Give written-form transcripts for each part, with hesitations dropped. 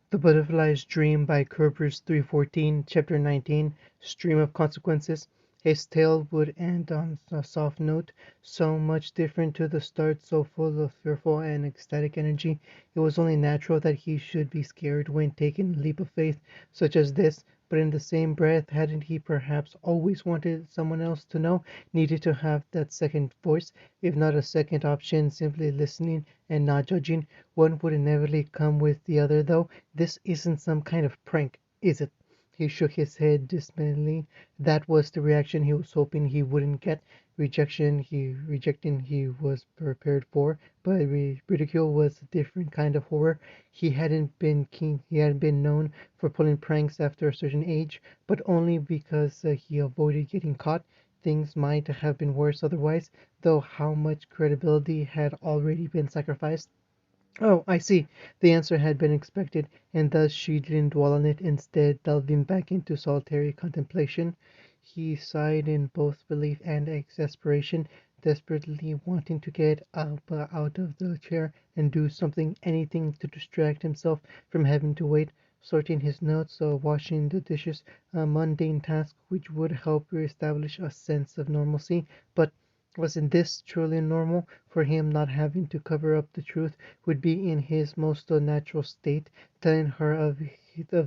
The Butterfly's Dream by Kerber's 314, Chapter 19, Stream of Consequences. His tale would end on a soft note, so much different to the start, so full of fearful and ecstatic energy. It was only natural that he should be scared when taking a leap of faith such as this, but in the same breath, hadn't he perhaps always wanted someone else to know, needed to have that second voice, if not a second option, simply listening and not judging? One would inevitably come with the other, though. This isn't some kind of prank, is it? He shook his head dismally. That was the reaction he was hoping he wouldn't get. Rejecting he was prepared for, but ridicule was a different kind of horror. He hadn't been known for pulling pranks after a certain age, but only because he avoided getting caught. Things might have been worse otherwise, though how much credibility had already been sacrificed. Oh, I see. The answer had been expected, and thus she didn't dwell on it, instead delving back into solitary contemplation. He sighed in both relief and exasperation, desperately wanting to get up out of the chair and do something, anything to distract himself from having to wait, sorting his notes or washing the dishes, a mundane task which would help reestablish a sense of normalcy. But wasn't this truly normal? For him, not having to cover up the truth would be in his most natural state. Telling her of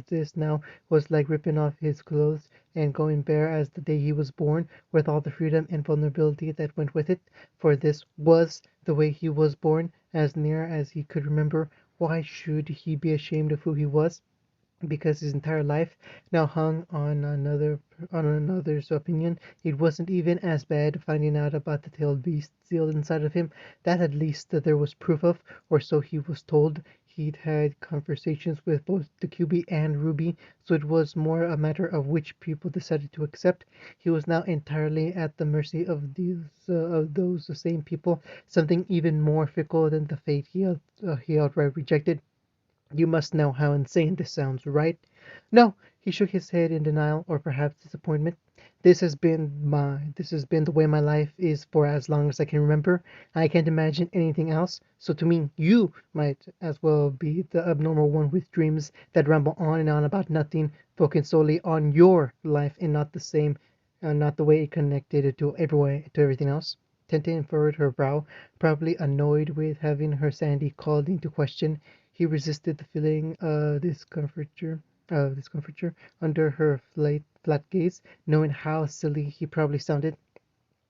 this now was like ripping off his clothes and going bare as the day he was born, with all the freedom and vulnerability that went with it. For this was the way he was born, as near as he could remember. Why should he be ashamed of who he was? Because his entire life now hung on another's opinion. It wasn't even as bad finding out about the tailed beast sealed inside of him. That at least there was proof of, or so he was told. He'd had conversations with both the QB and Ruby, so it was more a matter of which people decided to accept. He was now entirely at the mercy of those same people, something even more fickle than the fate he outright rejected. You must know how insane this sounds, right? No, he shook his head in denial, or perhaps disappointment. This has been the way my life is for as long as I can remember. I can't imagine anything else. So to me, you might as well be the abnormal one with dreams that ramble on and on about nothing, focusing solely on your life and not the way it connected to everything else. Tintin furrowed her brow, probably annoyed with having her sanity called into question. He resisted the feeling of discomfiture under her flat gaze, knowing how silly he probably sounded.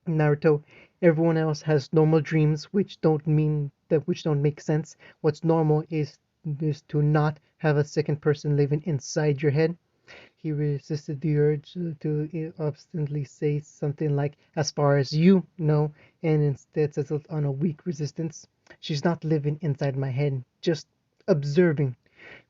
Naruto, everyone else has normal dreams which don't make sense. What's normal is to not have a second person living inside your head. He resisted the urge to obstinately say something like, as far as you know, and instead settled on a weak resistance. She's not living inside my head, just observing.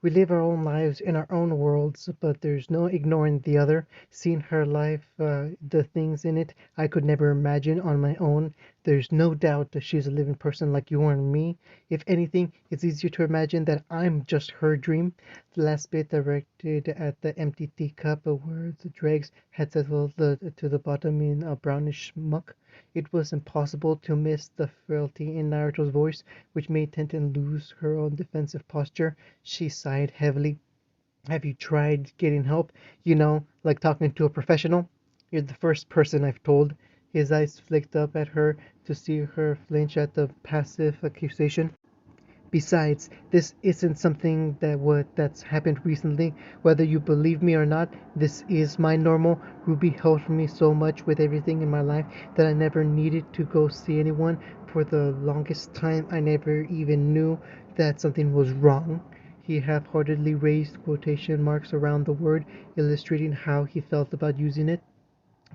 We live our own lives in our own worlds, but there's no ignoring the other. Seeing her life, the things in it I could never imagine on my own. There's no doubt that she's a living person like you and me. If anything, it's easier to imagine that I'm just her dream. The last bit directed at the empty teacup where the dregs had settled to the bottom in a brownish muck. It was impossible to miss the frailty in Naruto's voice, which made Tenten lose her own defensive posture. She sighed heavily. Have you tried getting help? Like talking to a professional? You're the first person I've told. His eyes flicked up at her to see her flinch at the passive accusation. Besides, this isn't something that's happened recently. Whether you believe me or not, this is my normal. Ruby helped me so much with everything in my life that I never needed to go see anyone. For the longest time, I never even knew that something was wrong. He half-heartedly raised quotation marks around the word, illustrating how he felt about using it.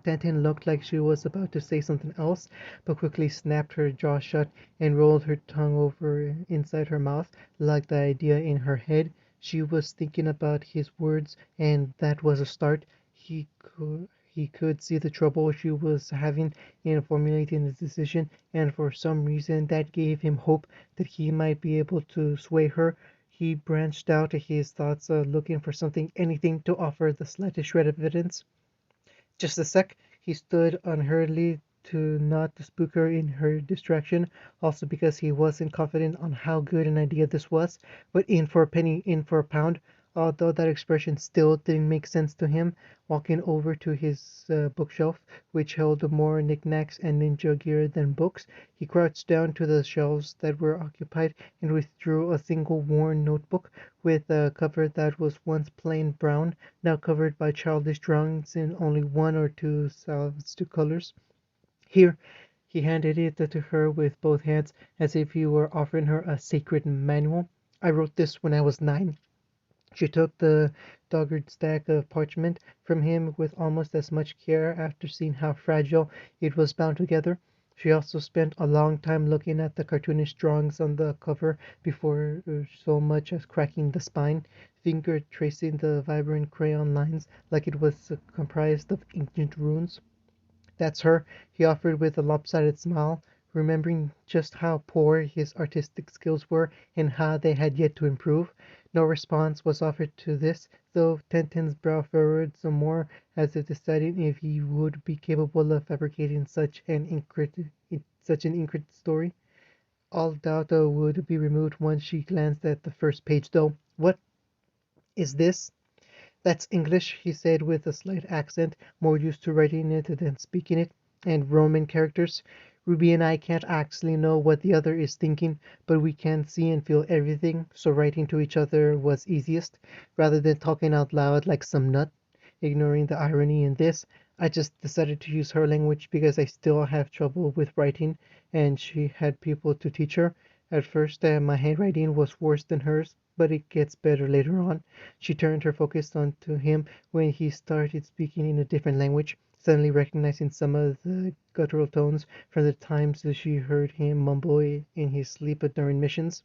Tantin looked like she was about to say something else, but quickly snapped her jaw shut and rolled her tongue over inside her mouth, like the idea in her head. She was thinking about his words, and that was a start. He could see the trouble she was having in formulating his decision, and for some reason that gave him hope that he might be able to sway her. He branched out his thoughts, looking for something, anything to offer the slightest shred of evidence. Just a sec. He stood unhurriedly, to not to spook her in her distraction, also because he wasn't confident on how good an idea this was, but in for a penny, in for a pound, although that expression still didn't make sense to him. Walking over to his bookshelf, which held more knickknacks and ninja gear than books, he crouched down to the shelves that were occupied and withdrew a single worn notebook with a cover that was once plain brown, now covered by childish drawings in only one or two salvaged colors. Here, he handed it to her with both hands, as if he were offering her a sacred manual. I wrote this when I was 9. She took the dogged stack of parchment from him with almost as much care after seeing how fragile it was bound together. She also spent a long time looking at the cartoonish drawings on the cover before so much as cracking the spine, finger tracing the vibrant crayon lines like it was comprised of ancient runes. "That's her," he offered with a lopsided smile, remembering just how poor his artistic skills were and how they had yet to improve. No response was offered to this, though Tintin's brow furrowed some more as if deciding if he would be capable of fabricating such an intricate story. All doubt would be removed once she glanced at the first page, though. "What is this?" "That's English," he said with a slight accent, more used to writing it than speaking it, "and Roman characters. Ruby and I can't actually know what the other is thinking, but we can see and feel everything, so writing to each other was easiest, rather than talking out loud like some nut." Ignoring the irony in this, I just decided to use her language because I still have trouble with writing, and she had people to teach her. At first my handwriting was worse than hers, but it gets better later on. She turned her focus on to him when he started speaking in a different language, suddenly recognizing some of the guttural tones from the times that she heard him mumble in his sleep during missions.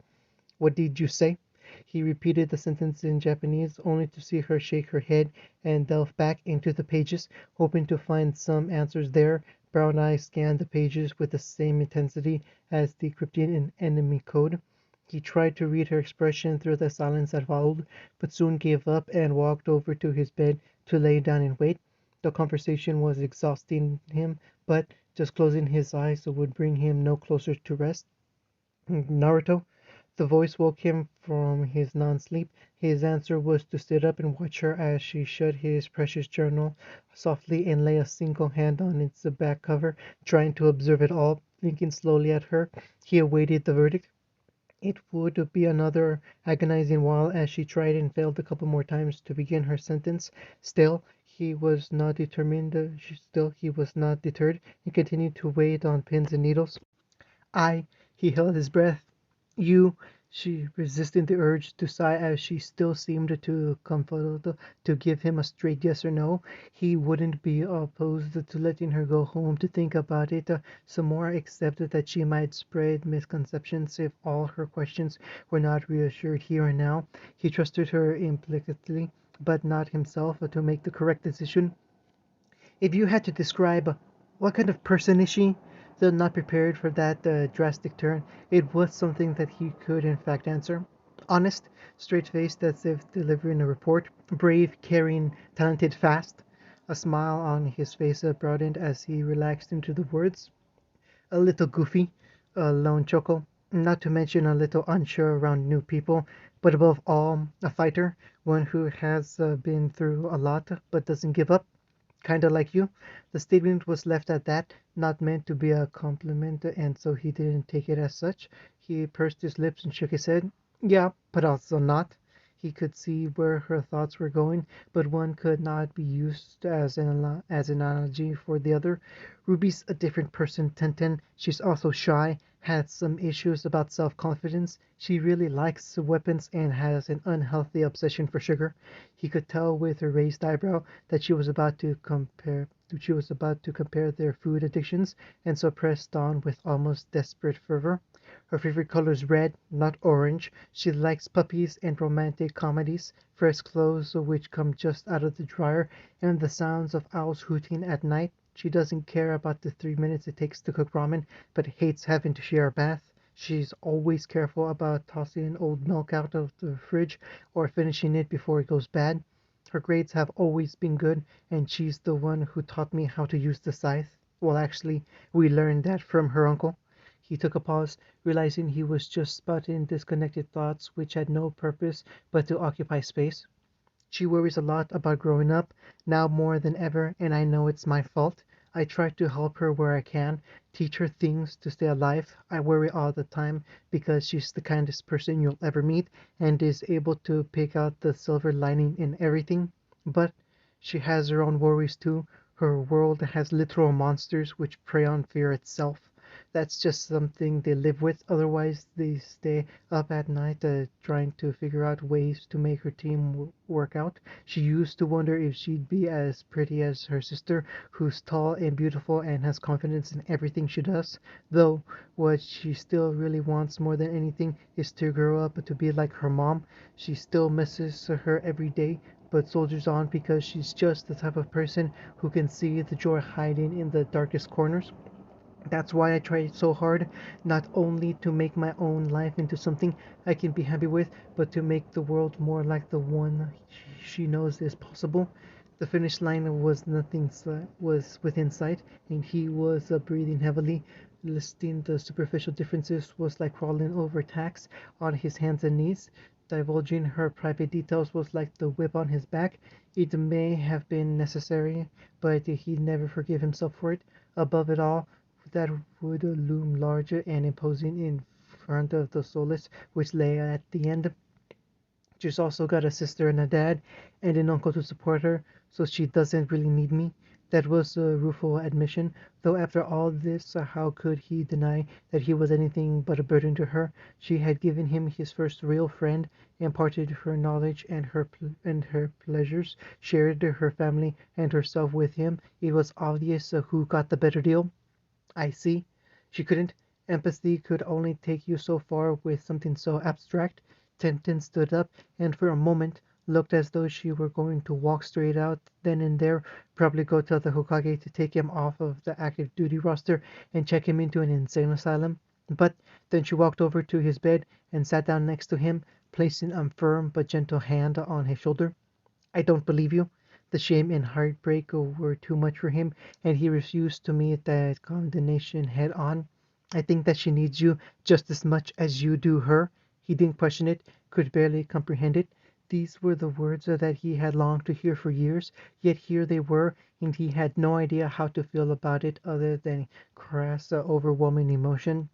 "What did you say?" He repeated the sentence in Japanese, only to see her shake her head and delve back into the pages, hoping to find some answers there. Brown eyes scanned the pages with the same intensity as decrypting an enemy code. He tried to read her expression through the silence that followed, but soon gave up and walked over to his bed to lay down and wait. The conversation was exhausting him, but just closing his eyes would bring him no closer to rest. "Naruto?" The voice woke him from his non-sleep. His answer was to sit up and watch her as she shut his precious journal softly and lay a single hand on its back cover, trying to observe it all. Blinking slowly at her, he awaited the verdict. It would be another agonizing while as she tried and failed a couple more times to begin her sentence. Still he was not deterred, and continued to wait on pins and needles. "I." He held his breath. "You." She resisted the urge to sigh as she still seemed too comforted to give him a straight yes or no. He wouldn't be opposed to letting her go home to think about it some more, except that she might spread misconceptions if all her questions were not reassured here and now. He trusted her implicitly, but not himself, to make the correct decision. "If you had to describe what kind of person is she?" Though not prepared for that drastic turn, it was something that he could in fact answer. "Honest, straight-faced as if delivering a report, brave, caring, talented, fast." A smile on his face broadened as he relaxed into the words. "A little goofy," a lone chuckle, "not to mention a little unsure around new people, but above all a fighter, one who has been through a lot but doesn't give up. Kinda like you." The statement was left at that, not meant to be a compliment, and so he didn't take it as such. He pursed his lips and shook his head. "Yeah, but also not." He could see where her thoughts were going, but one could not be used as an analogy for the other. "Ruby's a different person, Tintin. She's also shy, has some issues about self-confidence. She really likes weapons and has an unhealthy obsession for sugar." He could tell with her raised eyebrow that she was about to compare their food addictions, and so pressed on with almost desperate fervor. Her favorite color is red, not orange. She likes puppies and romantic comedies, fresh clothes which come just out of the dryer, and the sounds of owls hooting at night. She doesn't care about the 3 minutes it takes to cook ramen, but hates having to share a bath. She's always careful about tossing old milk out of the fridge or finishing it before it goes bad. Her grades have always been good, and she's the one who taught me how to use the scythe. Well, actually, we learned that from her uncle. He took a pause, realizing he was just spotting disconnected thoughts which had no purpose but to occupy space. She worries a lot about growing up, now more than ever, and I know it's my fault. I try to help her where I can, teach her things to stay alive. I worry all the time because she's the kindest person you'll ever meet and is able to pick out the silver lining in everything. But she has her own worries too. Her world has literal monsters which prey on fear itself. That's just something they live with. Otherwise, they stay up at night trying to figure out ways to make her team work out. She used to wonder if she'd be as pretty as her sister, who's tall and beautiful and has confidence in everything she does. Though, what she still really wants more than anything is to grow up to be like her mom. She still misses her every day, but soldiers on because she's just the type of person who can see the joy hiding in the darkest corners. That's why I try so hard not only to make my own life into something I can be happy with, but to make the world more like the one she knows is possible. The finish line was was within sight, and he was breathing heavily. Listing the superficial differences was like crawling over tacks on his hands and knees. Divulging her private details was like the whip on his back. It may have been necessary, but he'd never forgive himself for it. Above it all, that would loom large and imposing in front of the solace which lay at the end. She's also got a sister and a dad and an uncle to support her, so she doesn't really need me. That was a rueful admission, though after all this, how could he deny that he was anything but a burden to her? She had given him his first real friend, imparted her knowledge and her pleasures, shared her family and herself with him. It was obvious who got the better deal. I see. She couldn't. Empathy could only take you so far with something so abstract. Tintin stood up and for a moment looked as though she were going to walk straight out then and there, probably go tell the Hokage to take him off of the active duty roster and check him into an insane asylum. But then she walked over to his bed and sat down next to him, placing a firm but gentle hand on his shoulder. I don't believe you. The shame and heartbreak were too much for him, and he refused to meet that condemnation head on. I think that she needs you just as much as you do her. He didn't question it, could barely comprehend it. These were the words that he had longed to hear for years, yet here they were, and he had no idea how to feel about it other than crass, overwhelming emotion.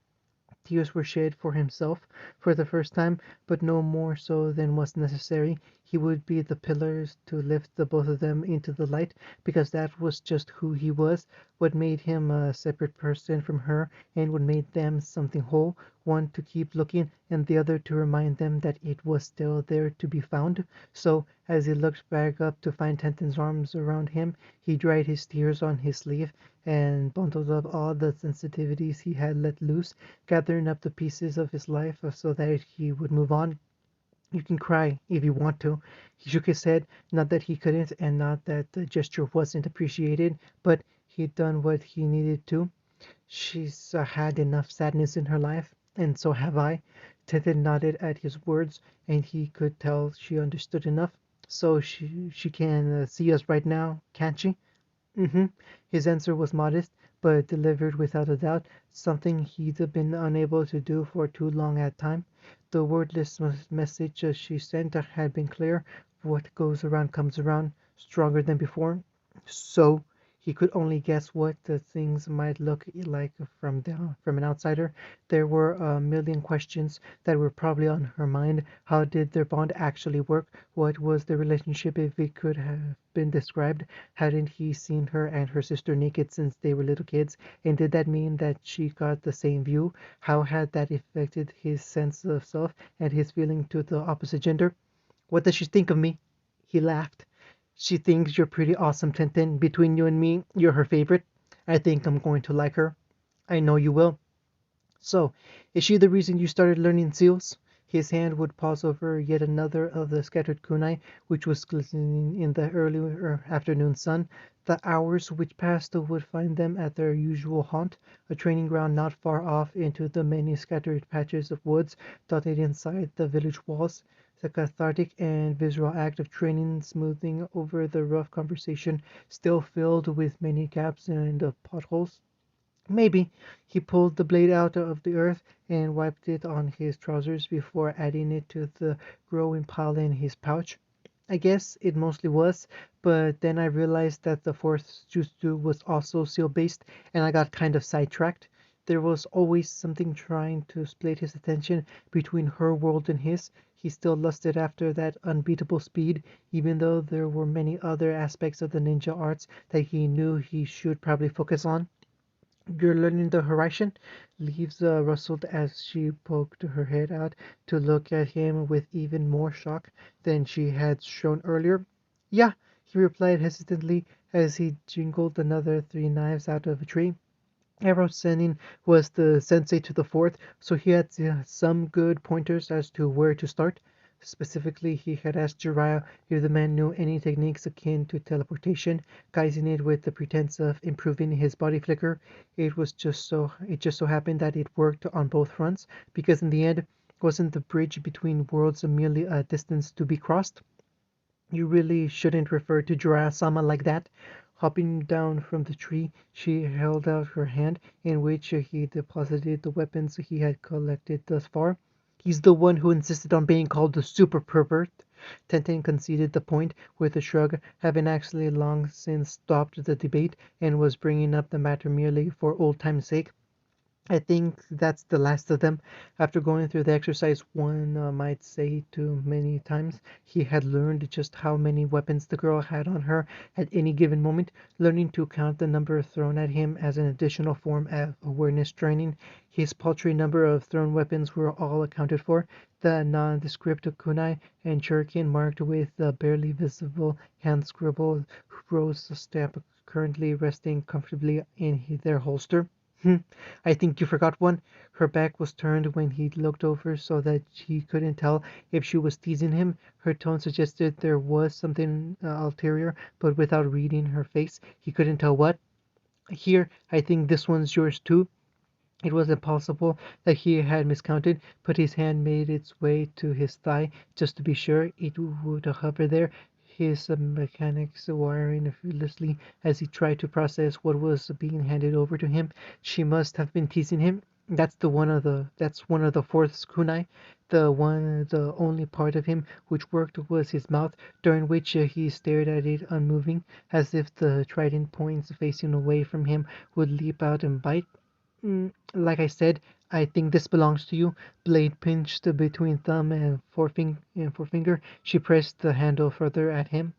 Tears were shed for himself for the first time, but no more so than was necessary. He would be the pillars to lift the both of them into the light, because that was just who he was, what made him a separate person from her, and what made them something whole, one to keep looking, and the other to remind them that it was still there to be found. So, as he looked back up to find Tenten's arms around him, he dried his tears on his sleeve and bundled up all the sensitivities he had let loose, gathering up the pieces of his life so that he would move on. You can cry if you want to. He shook his head, not that he couldn't, and not that the gesture wasn't appreciated, but he'd done what he needed to. She's had enough sadness in her life, and so have I. Tintin nodded at his words, and he could tell she understood enough. So she can see us right now, can't she? Mm-hmm. His answer was modest, but delivered without a doubt, something he'd been unable to do for too long a time. The wordless message she sent had been clear. What goes around comes around, stronger than before. So he could only guess what the things might look like from an outsider. There were a million questions that were probably on her mind. How did their bond actually work? What was the relationship if it could have been described? Hadn't he seen her and her sister naked since they were little kids? And did that mean that she got the same view? How had that affected his sense of self and his feeling to the opposite gender? What does she think of me? He laughed. She thinks you're pretty awesome, Tintin. Between you and me, you're her favorite. I think I'm going to like her. I know you will. So, is she the reason you started learning seals? His hand would pause over yet another of the scattered kunai, which was glistening in the early afternoon sun. The hours which passed would find them at their usual haunt, a training ground not far off into the many scattered patches of woods dotted inside the village walls. The cathartic and visceral act of training smoothing over the rough conversation still filled with many gaps and potholes. Maybe he pulled the blade out of the earth and wiped it on his trousers before adding it to the growing pile in his pouch. I guess it mostly was, but then I realized that the fourth jutsu was also seal based, and I got kind of sidetracked. There was always something trying to split his attention between her world and his. He still lusted after that unbeatable speed, even though there were many other aspects of the ninja arts that he knew he should probably focus on. "You're learning the Horizon?" Leaves rustled as she poked her head out to look at him with even more shock than she had shown earlier. "Yeah," he replied hesitantly as he jingled another three knives out of a tree. Arrow Sennin was the sensei to the fourth, so he had some good pointers as to where to start. Specifically, he had asked Jiraiya if the man knew any techniques akin to teleportation, guising it with the pretense of improving his body flicker. It just so happened that it worked on both fronts, because in the end, wasn't the bridge between worlds merely a distance to be crossed? You really shouldn't refer to Jiraiya-sama like that. Hopping down from the tree, she held out her hand, in which he deposited the weapons he had collected thus far. He's the one who insisted on being called the super pervert. Tenten conceded the point with a shrug, having actually long since stopped the debate and was bringing up the matter merely for old time's sake. I think that's the last of them. After going through the exercise one might say too many times, he had learned just how many weapons the girl had on her at any given moment, learning to count the number thrown at him as an additional form of awareness training. His paltry number of thrown weapons were all accounted for, the nondescript kunai and shuriken marked with the barely visible hand scribble rose stamp currently resting comfortably in their holster. "Hm, I think you forgot one." Her back was turned when he looked over so that he couldn't tell if she was teasing him. Her tone suggested there was something ulterior, but without reading her face, he couldn't tell what. "Here, I think this one's yours too." It was impossible that he had miscounted, but his hand made its way to his thigh just to be sure it would hover there, his mechanics wiring effortlessly as he tried to process what was being handed over to him. She must have been teasing him. That's one of the fourth's kunai. The only part of him which worked was his mouth, during which he stared at it unmoving, as if the trident points facing away from him would leap out and bite. Like I said, I think this belongs to you." Blade pinched between thumb and forefinger. She pressed the handle further at him.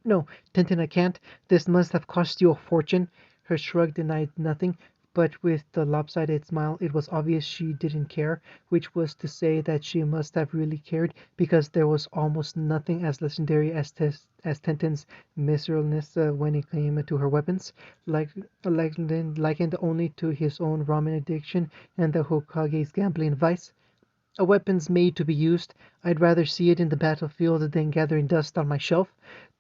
"No, Tintin, I can't. This must have cost you a fortune." Her shrug denied nothing, but with the lopsided smile it was obvious she didn't care, which was to say that she must have really cared, because there was almost nothing as legendary as Tintin's miserliness when it came to her weapons, like, likened only to his own ramen addiction and the Hokage's gambling vice. "A weapon's made to be used. I'd rather see it in the battlefield than gathering dust on my shelf."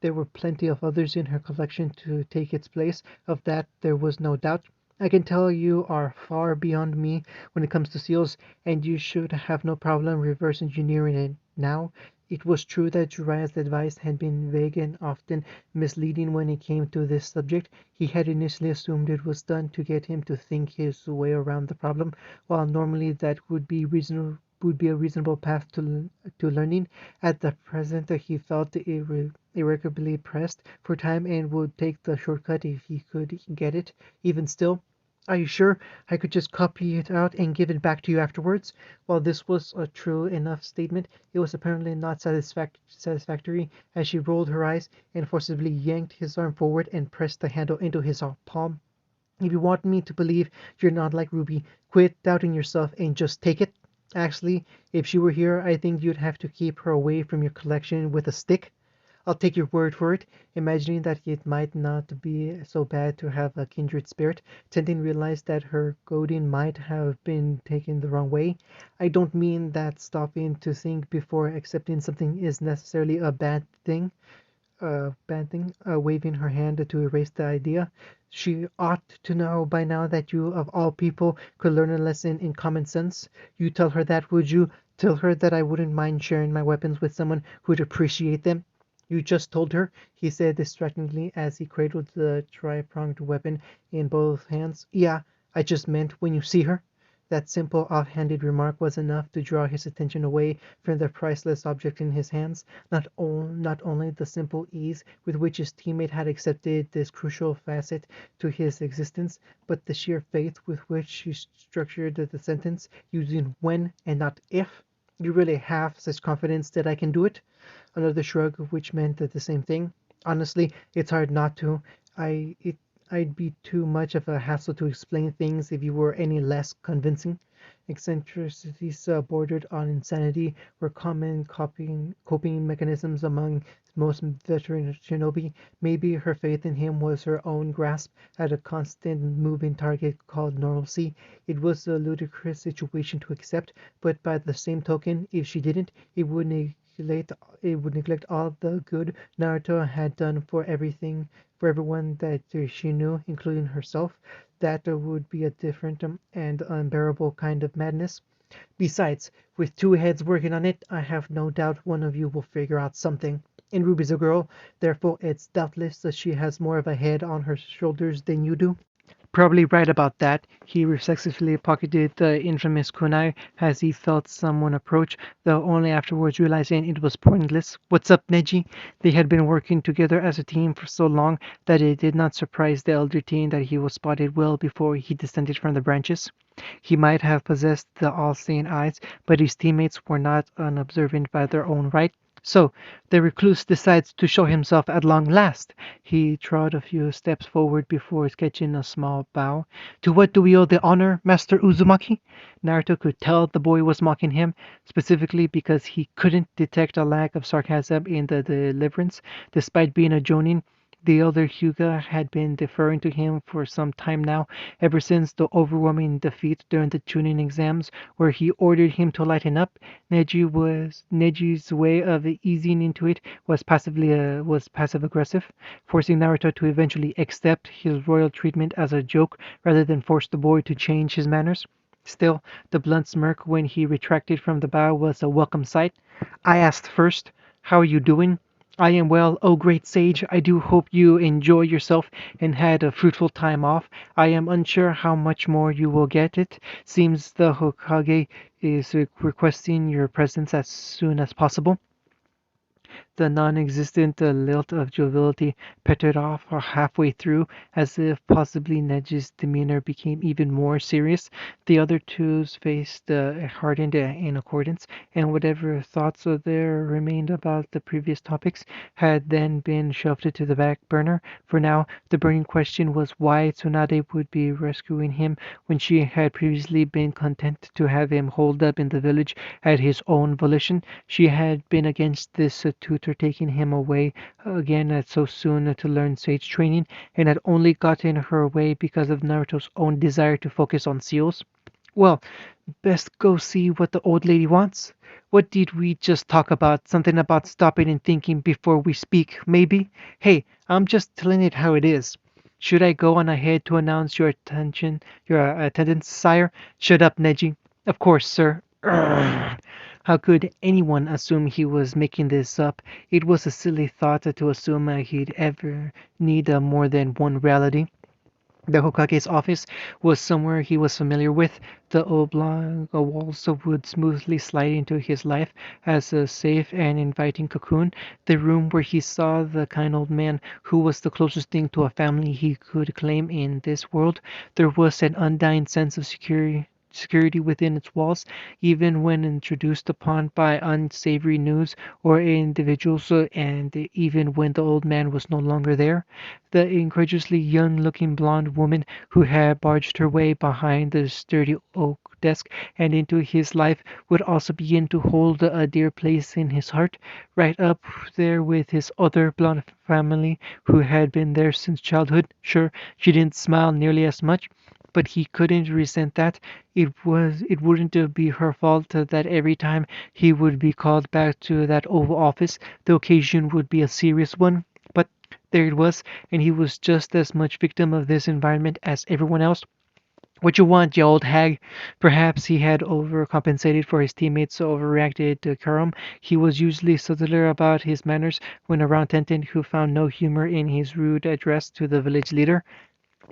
There were plenty of others in her collection to take its place, of that there was no doubt. "I can tell you are far beyond me when it comes to seals, and you should have no problem reverse engineering it now." It was true that Jiraiya's advice had been vague and often misleading when it came to this subject. He had initially assumed it was done to get him to think his way around the problem, while normally that would be a reasonable path to learning. At the present he felt irreparably pressed for time and would take the shortcut if he could get it. Even still, "Are you sure I could just copy it out and give it back to you afterwards?" While this was a true enough statement, it was apparently not satisfactory, as she rolled her eyes and forcibly yanked his arm forward and pressed the handle into his palm. "If you want me to believe you're not like Ruby, quit doubting yourself and just take it. Actually, if she were here, I think you'd have to keep her away from your collection with a stick. I'll take your word for it." Imagining that it might not be so bad to have a kindred spirit, Tintin realized that her goading might have been taken the wrong way. "I don't mean that stopping to think before accepting something is necessarily a bad thing, waving her hand to erase the idea. "She ought to know by now that you, of all people, could learn a lesson in common sense. You tell her that, would you?" Tell her that I wouldn't mind sharing my weapons with someone who'd appreciate them. You just told her, he said distractingly as he cradled the tri-pronged weapon in both hands. Yeah, I just meant when you see her. That simple off-handed remark was enough to draw his attention away from the priceless object in his hands. Not only the simple ease with which his teammate had accepted this crucial facet to his existence, but the sheer faith with which he structured the sentence, using when and not if. You really have such confidence that I can do it? Another shrug, which meant that the same thing. Honestly, it's hard not to. I it I'd be too much of a hassle to explain things if you were any less convincing. Eccentricities bordered on insanity were common coping mechanisms among most veteran shinobi. Maybe her faith in him was her own grasp at a constant moving target called normalcy. It was a ludicrous situation to accept, but by the same token, if she didn't, it would neglect all the good Naruto had done for everyone that she knew, including herself. That would be a different and unbearable kind of madness. Besides, with two heads working on it, I have no doubt one of you will figure out something. And Ruby's a girl, therefore it's doubtless that she has more of a head on her shoulders than you do. Probably right about that. He reflexively pocketed the infamous kunai as he felt someone approach, though only afterwards realizing it was pointless. What's up, Neji? They had been working together as a team for so long that it did not surprise the elder teen that he was spotted well before he descended from the branches. He might have possessed the all-seeing eyes, but his teammates were not unobservant by their own right. So, the recluse decides to show himself at long last. He trod a few steps forward before sketching a small bow. To what do we owe the honor, Master Uzumaki? Naruto could tell the boy was mocking him, specifically because he couldn't detect a lack of sarcasm in the deliverance, despite being a jonin. The elder Hyuga had been deferring to him for some time now, ever since the overwhelming defeat during the tuning exams, where he ordered him to lighten up. Neji's way of easing into it was passive aggressive, forcing Naruto to eventually accept his royal treatment as a joke rather than force the boy to change his manners. Still, the blunt smirk when he retracted from the bow was a welcome sight. I asked first, "How are you doing?" "I am well, oh great sage. I do hope you enjoy yourself and had a fruitful time off. I am unsure how much more you will get. It seems the Hokage is requesting your presence as soon as possible." The non-existent lilt of joviality petered off halfway through, as if possibly Nedge's demeanor became even more serious. The other two's face hardened in accordance, and whatever thoughts there remained about the previous topics had then been shoved to the back burner. For now, the burning question was why Tsunade would be rescuing him when she had previously been content to have him holed up in the village at his own volition. She had been against this tutor taking him away again so soon to learn sage training, and had only got in her way because of Naruto's own desire to focus on seals. Well, best go see what the old lady wants. What did we just talk about? Something about stopping and thinking before we speak, maybe? Hey, I'm just telling it how it is. Should I go on ahead to announce your attendance, sire? Shut up, Neji. Of course, sir. Urgh. How could anyone assume he was making this up? It was a silly thought to assume he'd ever need more than one reality. The Hokage's office was somewhere he was familiar with. The oblong walls would smoothly slide into his life as a safe and inviting cocoon. The room where he saw the kind old man who was the closest thing to a family he could claim in this world. There was an undying sense of security within its walls, even when introduced upon by unsavory news or individuals, and even when the old man was no longer there. The incredulously young-looking blonde woman who had barged her way behind the sturdy oak desk and into his life would also begin to hold a dear place in his heart, right up there with his other blonde family who had been there since childhood. Sure, she didn't smile nearly as much, but he couldn't resent that. It wouldn't be her fault that every time he would be called back to that Oval Office, the occasion would be a serious one. But there it was, and he was just as much victim of this environment as everyone else. What you want, you old hag? Perhaps he had overcompensated for his teammates' overreacted decorum. He was usually subtler about his manners when around Tenten, who found no humor in his rude address to the village leader.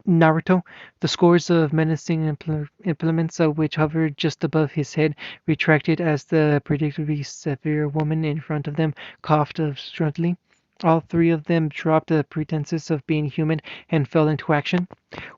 Naruto, the scores of menacing implements which hovered just above his head retracted as the predictably severe woman in front of them coughed obstruently. All three of them dropped the pretenses of being human and fell into action.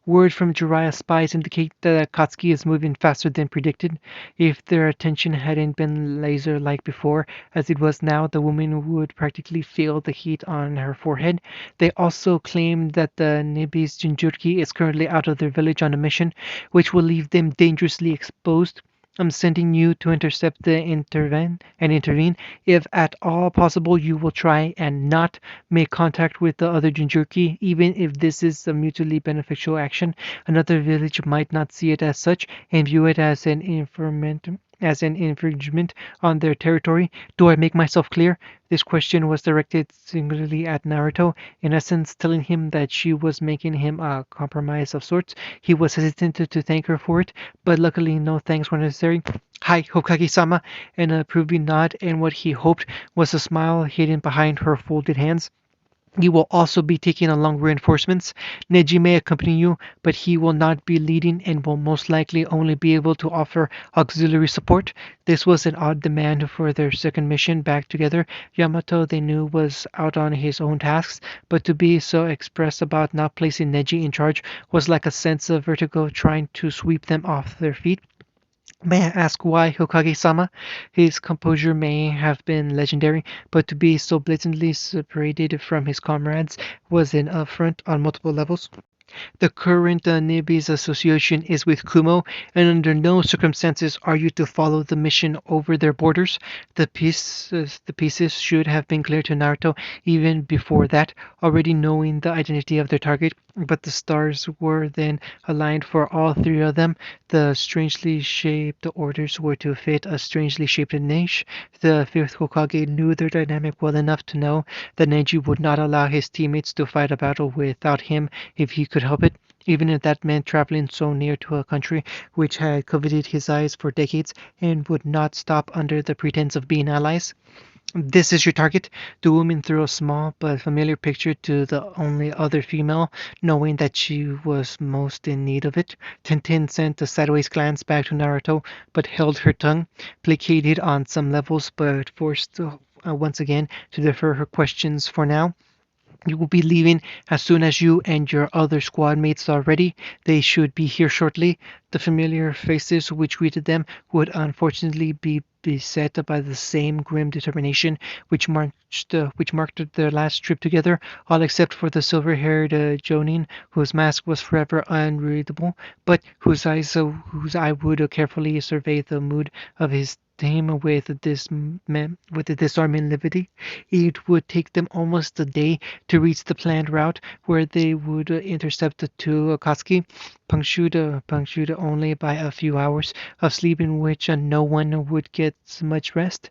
Word from Jiraiya's spies indicate that Akatsuki is moving faster than predicted. If their attention hadn't been laser-like before, as it was now, the woman would practically feel the heat on her forehead. They also claim that the Nibi's Jinchuriki is currently out of their village on a mission, which will leave them dangerously exposed. I'm sending you to intercept the intervene. If at all possible, you will try and not make contact with the other Jinchuriki, even if this is a mutually beneficial action. Another village might not see it as such and view it as an infringement on their territory. Do I make myself clear? This question was directed singularly at Naruto, in essence telling him that she was making him a compromise of sorts. He was hesitant to thank her for it, but luckily no thanks were necessary. Hi, Hokage-sama, an approving nod, and what he hoped was a smile hidden behind her folded hands. You will also be taking along reinforcements. Neji may accompany you, but he will not be leading and will most likely only be able to offer auxiliary support. This was an odd demand for their second mission back together. Yamato, they knew, was out on his own tasks, but to be so express about not placing Neji in charge was like a sense of vertigo trying to sweep them off their feet. May I ask why, Hokage-sama? His composure may have been legendary, but to be so blatantly separated from his comrades was an affront on multiple levels. The current Nibis association is with Kumo, and under no circumstances are you to follow the mission over their borders. The pieces should have been clear to Naruto even before that, already knowing the identity of their target, but the stars were then aligned for all three of them. The strangely shaped orders were to fit a strangely shaped niche. The fifth Hokage knew their dynamic well enough to know that Neji would not allow his teammates to fight a battle without him if he could help it, even if that meant traveling so near to a country which had coveted his eyes for decades and would not stop under the pretense of being allies. This is your target. The woman threw a small but familiar picture to the only other female, knowing that she was most in need of it. Tintin sent a sideways glance back to Naruto, but held her tongue, placated on some levels, but forced once again to defer her questions for now. You will be leaving as soon as you and your other squad mates are ready. They should be here shortly. The familiar faces which greeted them would unfortunately be beset by the same grim determination which marked their last trip together, all except for the silver-haired Jonin, whose mask was forever unreadable, but whose eye would carefully survey the mood of his team with a disarming levity. It would take them almost a day to reach the planned route where they would intercept the two Akatsuki, punctured only by a few hours of sleep in which no one would get much rest.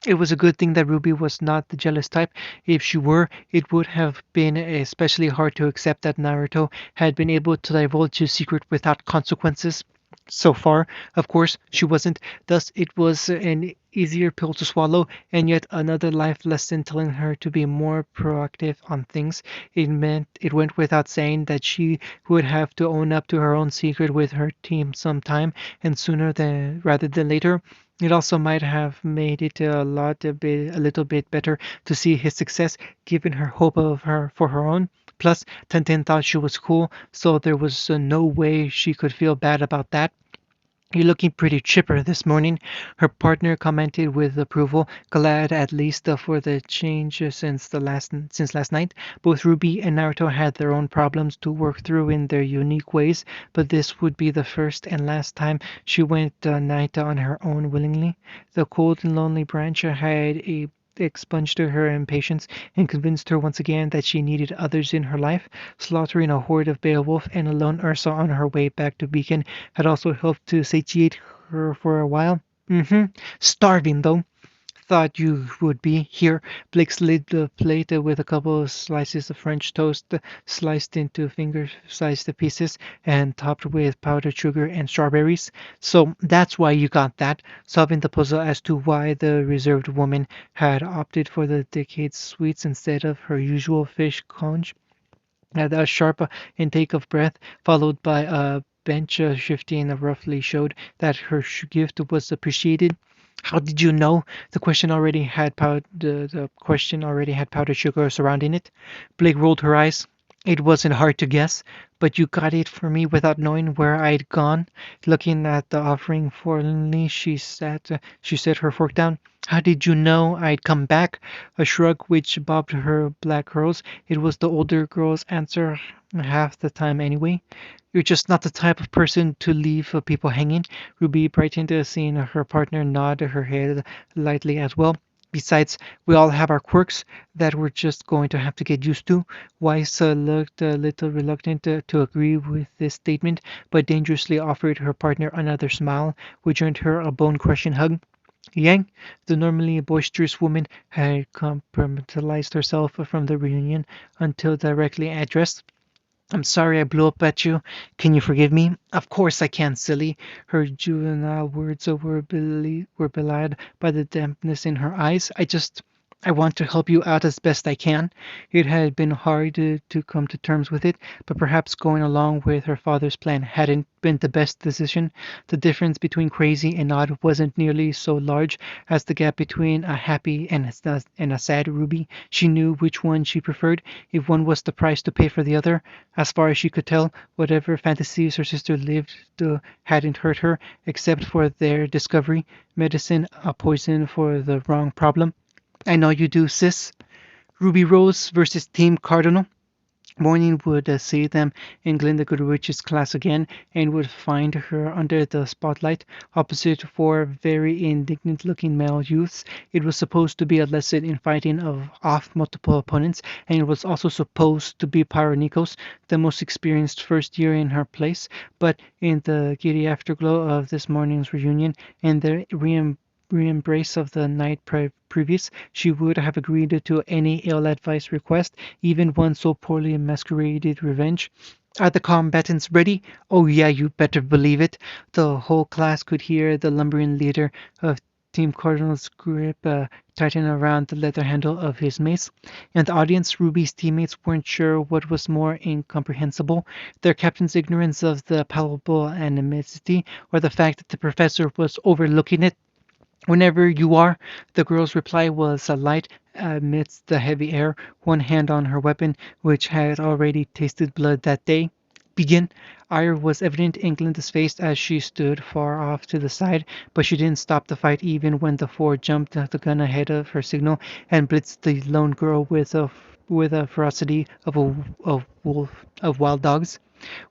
It was a good thing that Ruby was not the jealous type. If she were, it would have been especially hard to accept that Naruto had been able to divulge his secret without consequences. So far, of course, she wasn't. Thus, it was an easier pill to swallow, and yet another life lesson telling her to be more proactive on things. It went without saying that she would have to own up to her own secret with her team sometime, and sooner than rather than later. It also might have made it a little bit better to see his success, given her hope of her for her own. Plus, Tenten thought she was cool, so there was no way she could feel bad about that. "You're looking pretty chipper this morning," her partner commented with approval, glad at least for the change since last night. Both Ruby and Naruto had their own problems to work through in their unique ways, but this would be the first and last time she went a night on her own willingly. The cold and lonely branch had expunged her impatience and convinced her once again that she needed others in her life. Slaughtering a horde of Beowulf and a lone Ursa on her way back to Beacon had also helped to satiate her for a while. Starving, though. thought you would be. Here, Blake slid the plate with a couple of slices of French toast, sliced into finger-sized pieces and topped with powdered sugar and strawberries. So that's why you got that, solving the puzzle as to why the reserved woman had opted for the decade sweets instead of her usual fish conch. A sharp intake of breath, followed by a bench shifting, roughly showed that her gift was appreciated. How did you know? The question already had powdered sugar surrounding it. Blake rolled her eyes. It wasn't hard to guess, but you got it for me without knowing where I'd gone. Looking at the offering forlornly, she set her fork down. How did you know I'd come back? A shrug which bobbed her black curls. It was the older girl's answer half the time anyway. You're just not the type of person to leave people hanging. Ruby brightened, seeing her partner nod her head lightly as well. Besides, we all have our quirks that we're just going to have to get used to. Weiss looked a little reluctant to agree with this statement, but dangerously offered her partner another smile, which earned her a bone-crushing hug. Yang, the normally boisterous woman, had compartmentalized herself from the reunion until directly addressed. I'm sorry I blew up at you. Can you forgive me? Of course I can, silly. Her juvenile words were belied by the dampness in her eyes. I want to help you out as best I can. It had been hard to come to terms with it, but perhaps going along with her father's plan hadn't been the best decision. The difference between crazy and odd wasn't nearly so large as the gap between a happy and a sad Ruby. She knew which one she preferred, if one was the price to pay for the other. As far as she could tell, whatever fantasies her sister lived hadn't hurt her, except for their discovery, medicine, a poison for the wrong problem. I know you do, sis. Ruby Rose versus Team Cardinal. Morning would see them in Glinda Goodrich's class again, and would find her under the spotlight, opposite four very indignant-looking male youths. It was supposed to be a lesson in fighting off multiple opponents, and it was also supposed to be Pyronikos, the most experienced first year in her place. But in the giddy afterglow of this morning's reunion, and the re-embrace of the night previous, she would have agreed to any ill-advised request, even one so poorly masqueraded revenge. Are the combatants ready? Oh yeah, you better believe it. The whole class could hear the lumbering leader of Team Cardinal's grip tighten around the leather handle of his mace. In the audience, Ruby's teammates weren't sure what was more incomprehensible, their captain's ignorance of the palpable animosity, or the fact that the professor was overlooking it. Whenever you are, the girl's reply was light amidst the heavy air, one hand on her weapon, which had already tasted blood that day. Begin. Ire was evident in Glinda's face as she stood far off to the side, but she didn't stop the fight even when the four jumped the gun ahead of her signal and blitzed the lone girl with a ferocity of wolf of wild dogs.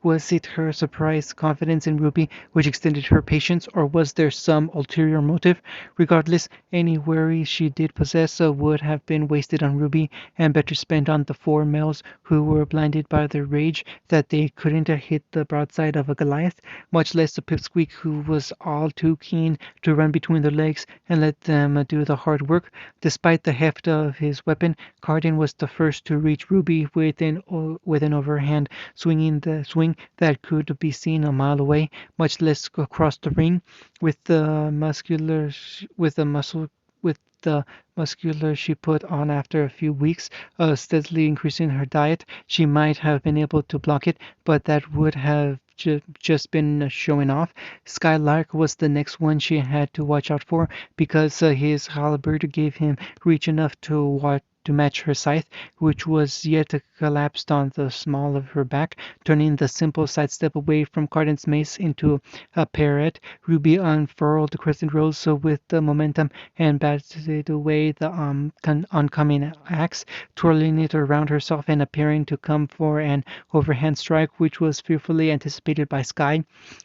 Was it her surprised confidence in Ruby which extended her patience, or was there some ulterior motive? Regardless, any worry she did possess would have been wasted on Ruby, and better spent on the four males who were blinded by their rage that they couldn't hit the broadside of a Goliath, much less the pipsqueak who was all too keen to run between their legs and let them do the hard work. Despite the heft of his weapon, Cardin was the first to reach Ruby with an overhand swing that could be seen a mile away, much less across the ring. With the muscular, with the muscle, with the muscular she put on after a few weeks of steadily increasing her diet, she might have been able to block it, but that would have just been showing off. Skylark was the next one she had to watch out for because his halberd gave him reach enough to match her scythe, which was yet collapsed on the small of her back, turning the simple sidestep away from Cardin's mace into a parrot. Ruby unfurled the crescent rose with the momentum and batted away the oncoming axe, twirling it around herself and appearing to come for an overhand strike, which was fearfully anticipated by Sky.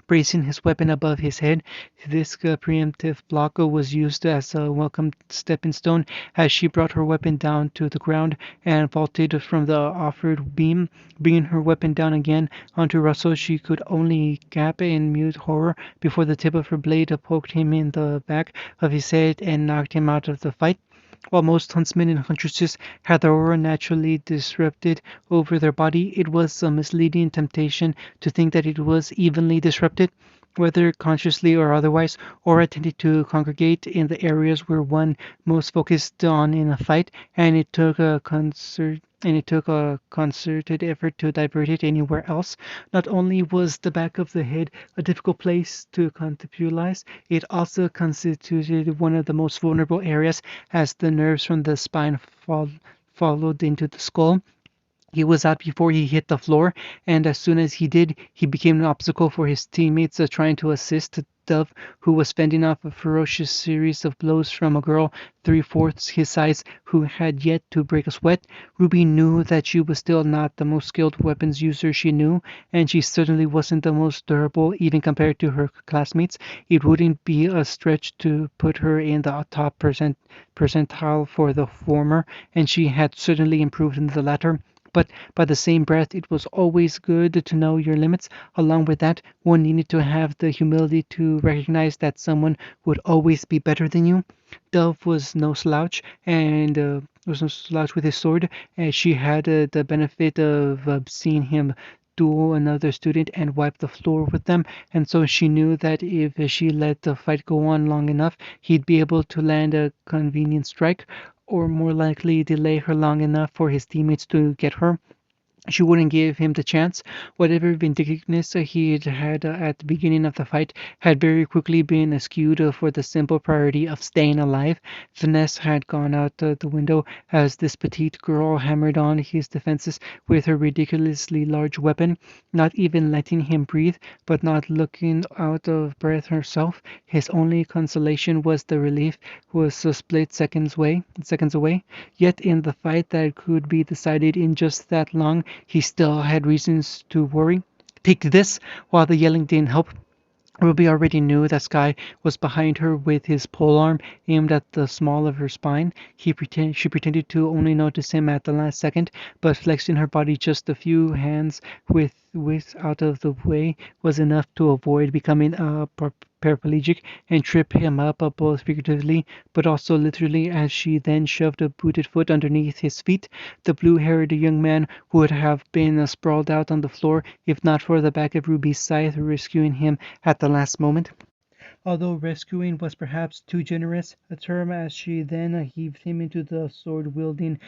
Bracing his weapon above his head, this preemptive block was used as a welcome stepping stone as she brought her weapon down onto the ground and vaulted from the offered beam, bringing her weapon down again onto Russell. She could only gap in mute horror before the tip of her blade poked him in the back of his head and knocked him out of the fight. While most huntsmen and huntresses had their aura naturally disrupted over their body, it was a misleading temptation to think that it was evenly disrupted, whether consciously or otherwise. Aura tended to congregate in the areas where one most focused on in a fight, and it took a concerted effort to divert it anywhere else. Not only was the back of the head a difficult place to contextualize, it also constituted one of the most vulnerable areas, as the nerves from the spine followed into the skull. He was out before he hit the floor, and as soon as he did, he became an obstacle for his teammates trying to assist Dove, who was fending off a ferocious series of blows from a girl three-fourths his size who had yet to break a sweat. Ruby knew that she was still not the most skilled weapons user she knew, and she certainly wasn't the most durable, even compared to her classmates. It wouldn't be a stretch to put her in the top percentile for the former, and she had certainly improved in the latter. But by the same breath, it was always good to know your limits. Along with that, one needed to have the humility to recognize that someone would always be better than you. Dove was no slouch with his sword, and she had the benefit of seeing him duel another student and wipe the floor with them, and so she knew that if she let the fight go on long enough, he'd be able to land a convenient strike, or more likely delay her long enough for his teammates to get her. She wouldn't give him the chance. Whatever vindictiveness he had at the beginning of the fight had very quickly been eschewed for the simple priority of staying alive. Finesse had gone out the window as this petite girl hammered on his defenses with her ridiculously large weapon, not even letting him breathe, but not looking out of breath herself. His only consolation was the relief was a split seconds away. Yet in the fight that could be decided in just that long, he still had reasons to worry. Take this. While the yelling didn't help, Ruby already knew that Sky was behind her with his polearm aimed at the small of her spine. She pretended to only notice him at the last second, but flexing her body just a few hands with out of the way was enough to avoid becoming a paraplegic and trip him up both figuratively but also literally as she then shoved a booted foot underneath his feet. The blue-haired young man would have been sprawled out on the floor if not for the back of Ruby's scythe rescuing him at the last moment. Although rescuing was perhaps too generous a term, as she then heaved him into the sword-wielding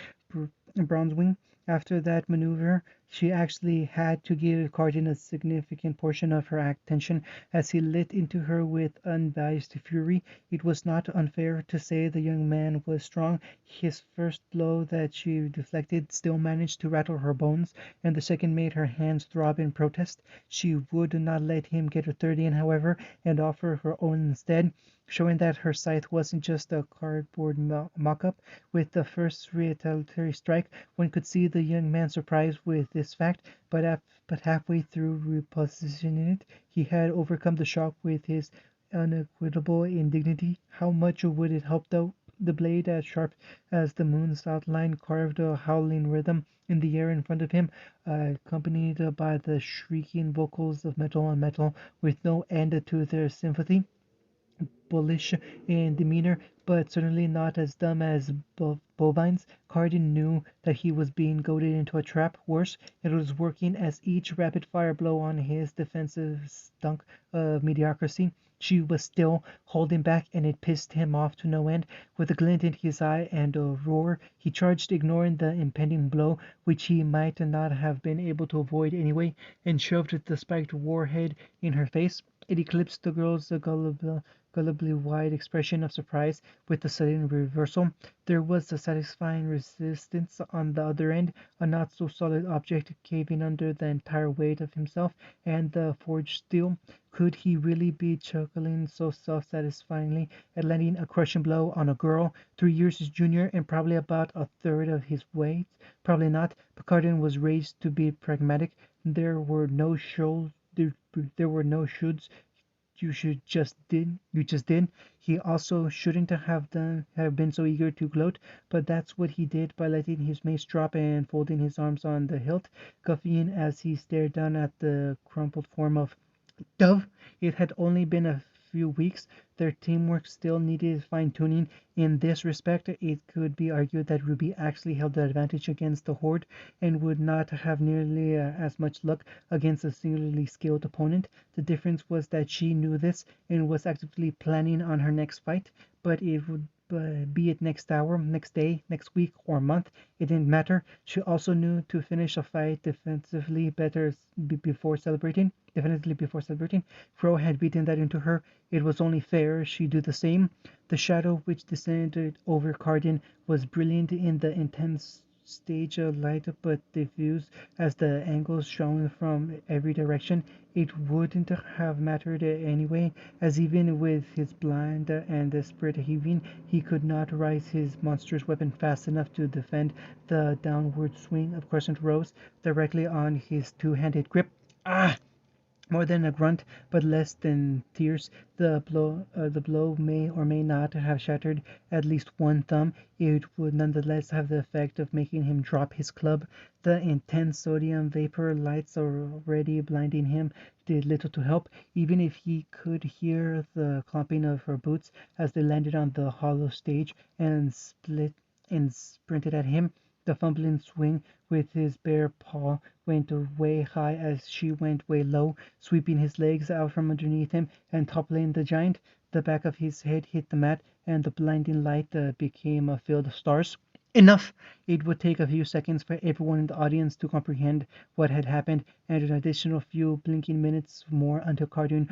bronze-wing. After that maneuver, she actually had to give Cardin a significant portion of her attention as he lit into her with unbiased fury. It was not unfair to say the young man was strong. His first blow that she deflected still managed to rattle her bones, and the second made her hands throb in protest. She would not let him get her third in, however, and offer her own instead, showing that her scythe wasn't just a cardboard mock-up. With the first retaliatory strike, one could see the young man surprised with this fact, but halfway through repositioning it, he had overcome the shock with his unequivocal indignity. How much would it help, though? The blade, as sharp as the moon's outline, carved a howling rhythm in the air in front of him, accompanied by the shrieking vocals of metal on metal, with no end to their sympathy. Bullish in demeanor, but certainly not as dumb as bovines. Cardin knew that he was being goaded into a trap. Worse, it was working as each rapid-fire blow on his defensive stunk of mediocrity. She was still holding back, and it pissed him off to no end. With a glint in his eye and a roar, he charged, ignoring the impending blow, which he might not have been able to avoid anyway, and shoved the spiked warhead in her face. It eclipsed the girl's gullibly wide expression of surprise with the sudden reversal. There was a satisfying resistance on the other end, a not so solid object caving under the entire weight of himself and the forged steel. Could he really be chuckling so self-satisfyingly at landing a crushing blow on a girl 3 years his junior and probably about a third of his weight? Probably not. Picardin was raised to be pragmatic. There were no shoulds you just did. He also shouldn't have been so eager to gloat, but that's what he did by letting his mace drop and folding his arms on the hilt, guffing as he stared down at the crumpled form of Dove. It had only been a few weeks. Their teamwork still needed fine tuning. In this respect, it could be argued that Ruby actually held the advantage against the Horde and would not have nearly as much luck against a singularly skilled opponent. The difference was that she knew this and was actively planning on her next fight, but it would be it next hour, next day, next week, or month, it didn't matter. She also knew to finish a fight definitively before celebrating. Crow had beaten that into her. It was only fair she do the same. The shadow which descended over Cardin was brilliant in the intense stage of light, but diffuse as the angles shone from every direction. It wouldn't have mattered anyway, as even with his blind and desperate heaving, he could not raise his monstrous weapon fast enough to defend the downward swing of Crescent Rose directly on his two-handed grip. Ah! More than a grunt, but less than tears. The blow may or may not have shattered at least one thumb. It would nonetheless have the effect of making him drop his club. The intense sodium vapor lights already blinding him did little to help, even if he could hear the clomping of her boots as they landed on the hollow stage and sprinted at him. The fumbling swing with his bare paw went way high as she went way low, sweeping his legs out from underneath him and toppling the giant. The back of his head hit the mat, and the blinding light became a field of stars. Enough! It would take a few seconds for everyone in the audience to comprehend what had happened, and an additional few blinking minutes more until Cardoon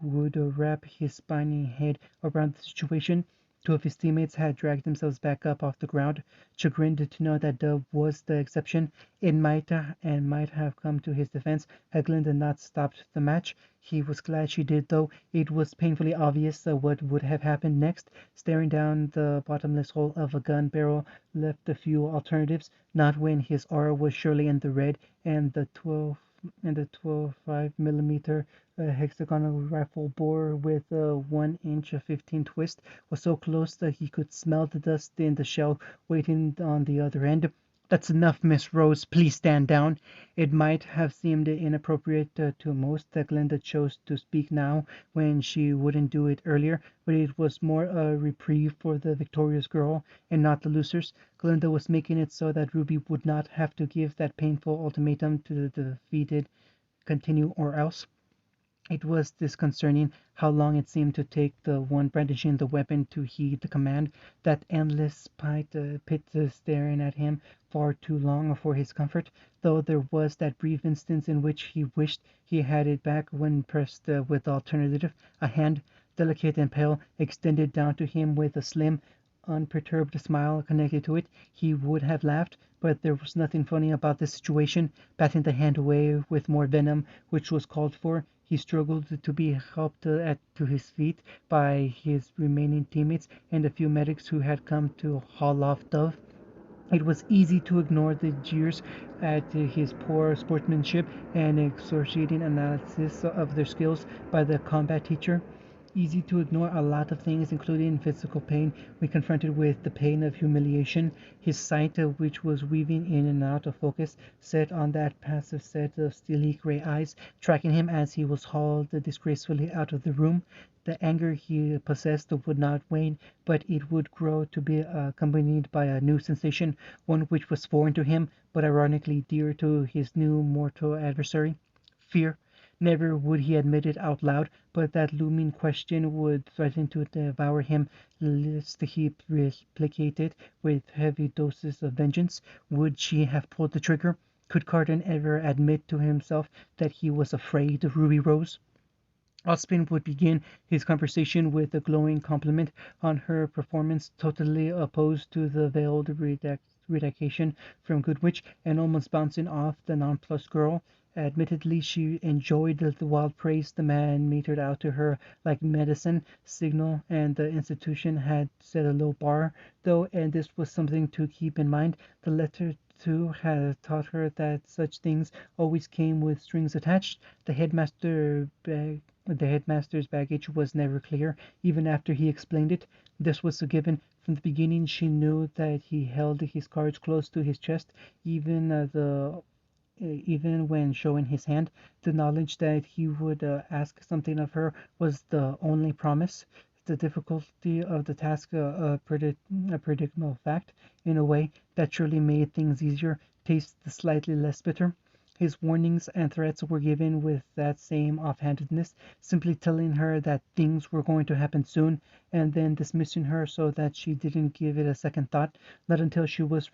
would wrap his spiny head around the situation. Two of his teammates had dragged themselves back up off the ground, chagrined to know that Dove was the exception. It might have come to his defense had Glinda not stopped the match. He was glad she did, though. It was painfully obvious what would have happened next. Staring down the bottomless hole of a gun barrel left a few alternatives. Not when his aura was surely in the red, and the 12 5 millimeter hexagonal rifle bore with a 1 inch of 15 twist was so close that he could smell the dust in the shell waiting on the other end. That's enough, Miss Rose. Please stand down. It might have seemed inappropriate to most that Glinda chose to speak now when she wouldn't do it earlier, but it was more a reprieve for the victorious girl and not the losers. Glinda was making it so that Ruby would not have to give that painful ultimatum to the defeated, continue or else. It was disconcerting how long it seemed to take the one brandishing the weapon to heed the command. That endless pit staring at him far too long for his comfort, though there was that brief instant in which he wished he had it back when pressed with the alternative. A hand, delicate and pale, extended down to him with a slim, unperturbed smile connected to it. He would have laughed, but there was nothing funny about the situation. Batting the hand away with more venom, which was called for, he struggled to be helped to his feet by his remaining teammates and a few medics who had come to haul off Dove. It was easy to ignore the jeers at his poor sportsmanship and excruciating analysis of their skills by the combat teacher. Easy to ignore a lot of things, including physical pain, when confronted with the pain of humiliation. His sight, which was weaving in and out of focus, set on that passive set of steely gray eyes, tracking him as he was hauled disgracefully out of the room. The anger he possessed would not wane, but it would grow to be accompanied by a new sensation, one which was foreign to him, but ironically dear to his new mortal adversary. Fear. Never would he admit it out loud, but that looming question would threaten to devour him lest he replicate it with heavy doses of vengeance. Would she have pulled the trigger? Could Carton ever admit to himself that he was afraid of Ruby Rose? Ozpin would begin his conversation with a glowing compliment on her performance, totally opposed to the veiled redaction from Goodwitch, and almost bouncing off the nonplussed girl. Admittedly, she enjoyed the wild praise the man metered out to her like medicine signal, and the institution had set a low bar, though, and this was something to keep in mind. The letter too had taught her that such things always came with strings attached. The headmaster The headmaster's baggage was never clear, even after he explained it. This was a given. From the beginning, she knew that he held his cards close to his chest, even even when showing his hand. The knowledge that he would ask something of her was the only promise. The difficulty of the task, a predictable fact, in a way that surely made things easier, taste slightly less bitter. His warnings and threats were given with that same offhandedness, simply telling her that things were going to happen soon, and then dismissing her so that she didn't give it a second thought. Not until she was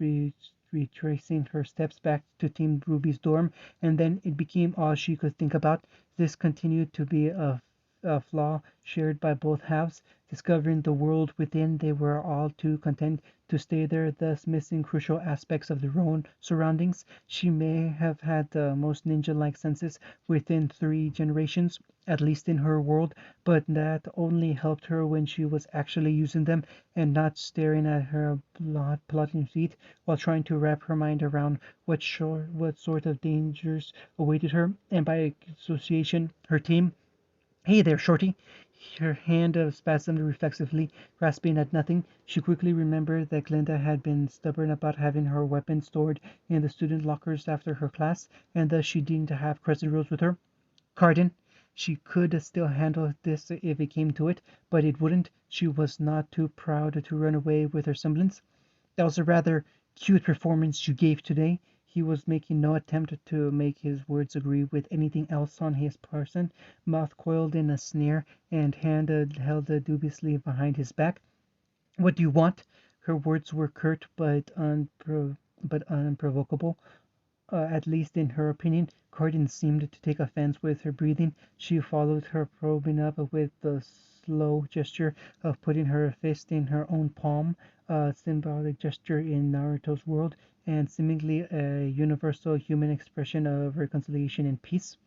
retracing her steps back to Team Ruby's dorm, and then it became all she could think about. This continued to be a flaw shared by both halves. Discovering the world within, they were all too content to stay there, thus missing crucial aspects of their own surroundings. She may have had the most ninja-like senses within 3 generations, at least in her world, but that only helped her when she was actually using them and not staring at her plodding feet while trying to wrap her mind around what sort of dangers awaited her, and by association, her team. Hey there, Shorty. Her hand spasmed reflexively, grasping at nothing. She quickly remembered that Glinda had been stubborn about having her weapon stored in the student lockers after her class, and thus she didn't have Crescent Rose with her. Carden. She could still handle this if it came to it, but it wouldn't. She was not too proud to run away with her semblance. That was a rather cute performance you gave today. He was making no attempt to make his words agree with anything else on his person, mouth coiled in a sneer and hand held dubiously behind his back. What do you want? Her words were curt but unprovocable. At least in her opinion, Carden seemed to take offense with her breathing. She followed her probing up with the slow gesture of putting her fist in her own palm, a symbolic gesture in Naruto's world, and seemingly a universal human expression of reconciliation and peace.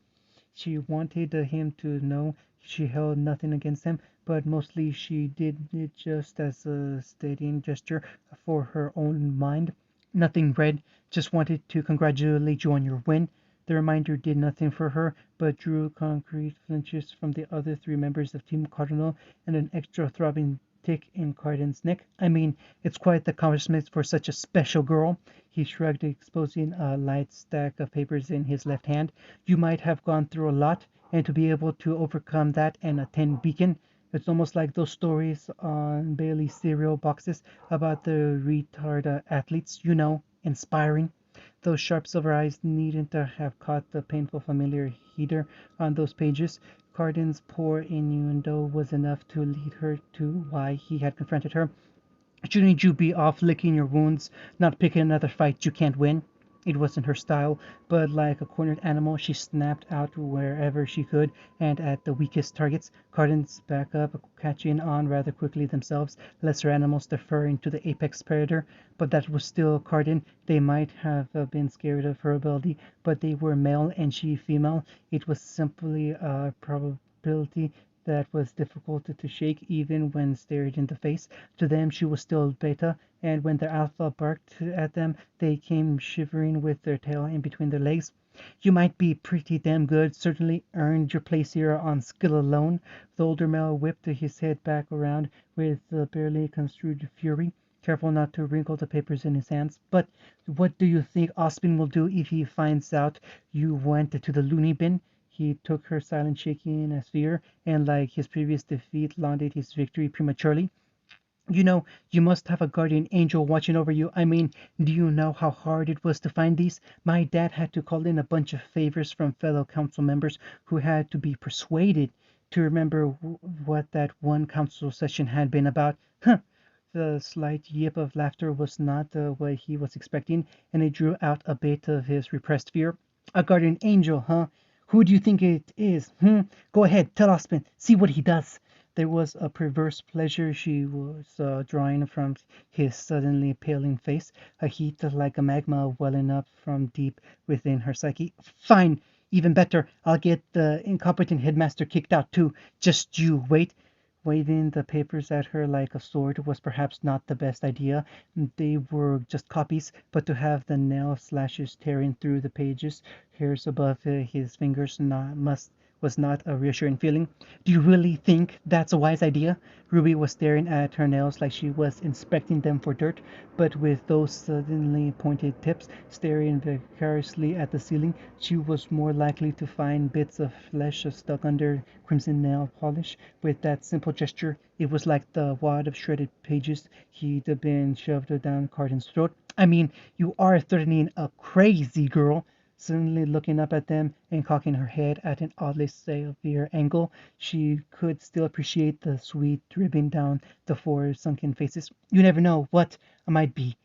She wanted him to know she held nothing against him, but mostly she did it just as a steadying gesture for her own mind. Nothing, Red. Just wanted to congratulate you on your win. The reminder did nothing for her, but drew concrete flinches from the other 3 members of Team Cardinal and an extra throbbing tick in Carden's neck. I mean, it's quite the accomplishment for such a special girl. He shrugged, exposing a light stack of papers in his left hand. You might have gone through a lot, and to be able to overcome that and attend Beacon, it's almost like those stories on Bailey's cereal boxes about the retard athletes, inspiring. Those sharp silver eyes needn't have caught the painful familiar heater on those pages. Carden's poor innuendo was enough to lead her to why he had confronted her. Shouldn't you be off licking your wounds, not picking another fight you can't win? It wasn't her style, but like a cornered animal, she snapped out wherever she could and at the weakest targets. Cardin's back up, catching on rather quickly themselves, lesser animals deferring to the apex predator. But that was still Cardin. They might have been scared of her ability, but they were male and she female. It was simply a probability that was difficult to shake even when stared in the face. To them she was still Beta, and when their alpha barked at them, they came shivering with their tail in between their legs. You might be pretty damn good, certainly earned your place here on skill alone. The older male whipped his head back around with barely construed fury, careful not to wrinkle the papers in his hands. But what do you think Ospin will do if he finds out you went to the loony bin? He took her silent shaking as fear, and like his previous defeat, lauded his victory prematurely. You must have a guardian angel watching over you. I mean, do you know how hard it was to find these? My dad had to call in a bunch of favors from fellow council members who had to be persuaded to remember what that one council session had been about. Huh! The slight yip of laughter was not what he was expecting, and it drew out a bit of his repressed fear. A guardian angel, huh? Who do you think it is? Go ahead, tell Osmond. See what he does. There was a perverse pleasure she was drawing from his suddenly paling face, a heat like a magma welling up from deep within her psyche. Fine! Even better, I'll get the incompetent headmaster kicked out too. Just you wait. Waving the papers at her like a sword was perhaps not the best idea. They were just copies, but to have the nail slashes tearing through the pages, hairs above his fingers, not, must was not a reassuring feeling. Do you really think that's a wise idea? Ruby was staring at her nails like she was inspecting them for dirt, but with those suddenly pointed tips staring vicariously at the ceiling, she was more likely to find bits of flesh stuck under crimson nail polish. With that simple gesture, it was like the wad of shredded pages he'd been shoved down Carden's throat. I mean, you are threatening a crazy girl. Suddenly looking up at them and cocking her head at an oddly severe angle, she could still appreciate the sweat dripping down the four sunken faces. You never know what I might be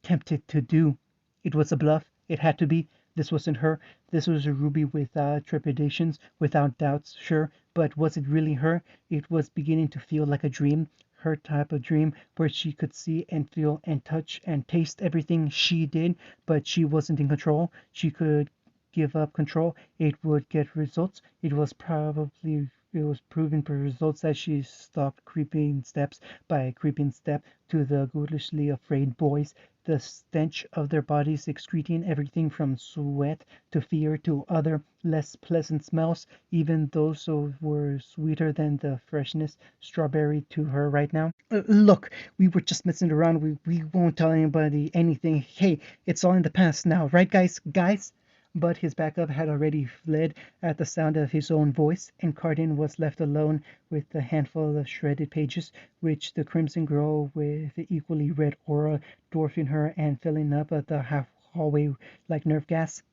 tempted to do. It was a bluff. It had to be. This wasn't her. This was a Ruby without trepidations, without doubts, sure. But was it really her? It was beginning to feel like a dream. Her type of dream where she could see and feel and touch and taste everything she did, but she wasn't in control. She could give up control. It would get results. It was proven for results as she stalked creeping steps by creeping step to the ghoulishly afraid boys, the stench of their bodies excreting everything from sweat to fear to other less pleasant smells, even those were sweeter than the freshness strawberry to her right now. Look, we were just messing around. We won't tell anybody anything. Hey, it's all in the past now, right, guys? Guys? But his backup had already fled at the sound of his own voice, and Carden was left alone with the handful of shredded pages, which the crimson girl with the equally red aura dwarfing her and filling up the half hallway like nerve gas.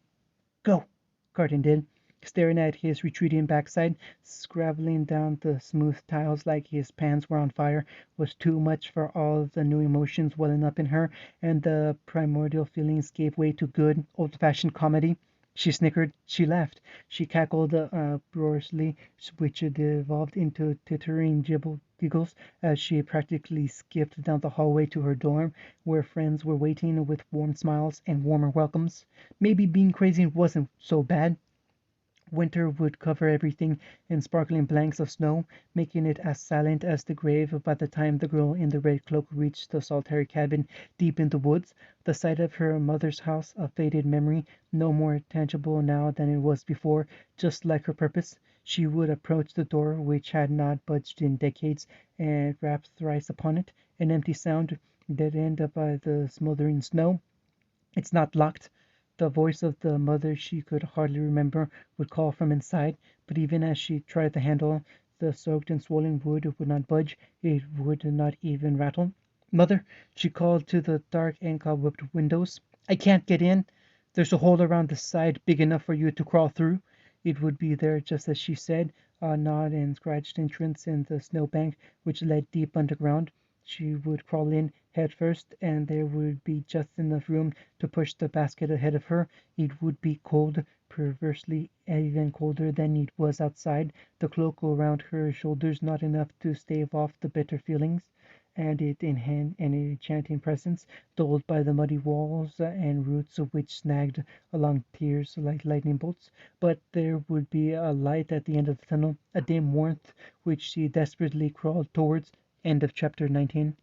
Go, Carden did, staring at his retreating backside, scrabbling down the smooth tiles like his pants were on fire, was too much for all the new emotions welling up in her, and the primordial feelings gave way to good, old-fashioned comedy. She snickered, she laughed, she cackled uproariously, which devolved into tittering giggles as she practically skipped down the hallway to her dorm, where friends were waiting with warm smiles and warmer welcomes. Maybe being crazy wasn't so bad. Winter would cover everything in sparkling blanks of snow, making it as silent as the grave by the time the girl in the red cloak reached the solitary cabin deep in the woods. The sight of her mother's house, a faded memory, no more tangible now than it was before, just like her purpose. She would approach the door, which had not budged in decades, and rap thrice upon it, an empty sound, dead end by the smothering snow. It's not locked. The voice of the mother she could hardly remember would call from inside, but even as she tried the handle, the soaked and swollen wood would not budge, it would not even rattle. Mother, she called to the dark and cobwebbed windows. I can't get in. There's a hole around the side big enough for you to crawl through. It would be there just as she said, a gnawed and scratched entrance in the snowbank which led deep underground. She would crawl in head first, and there would be just enough room to push the basket ahead of her. It would be cold, perversely even colder than it was outside, the cloak around her shoulders not enough to stave off the bitter feelings, and it in hand an enchanting presence, dulled by the muddy walls and roots which snagged along tears like lightning bolts. But there would be a light at the end of the tunnel, a dim warmth which she desperately crawled towards. End of chapter 19.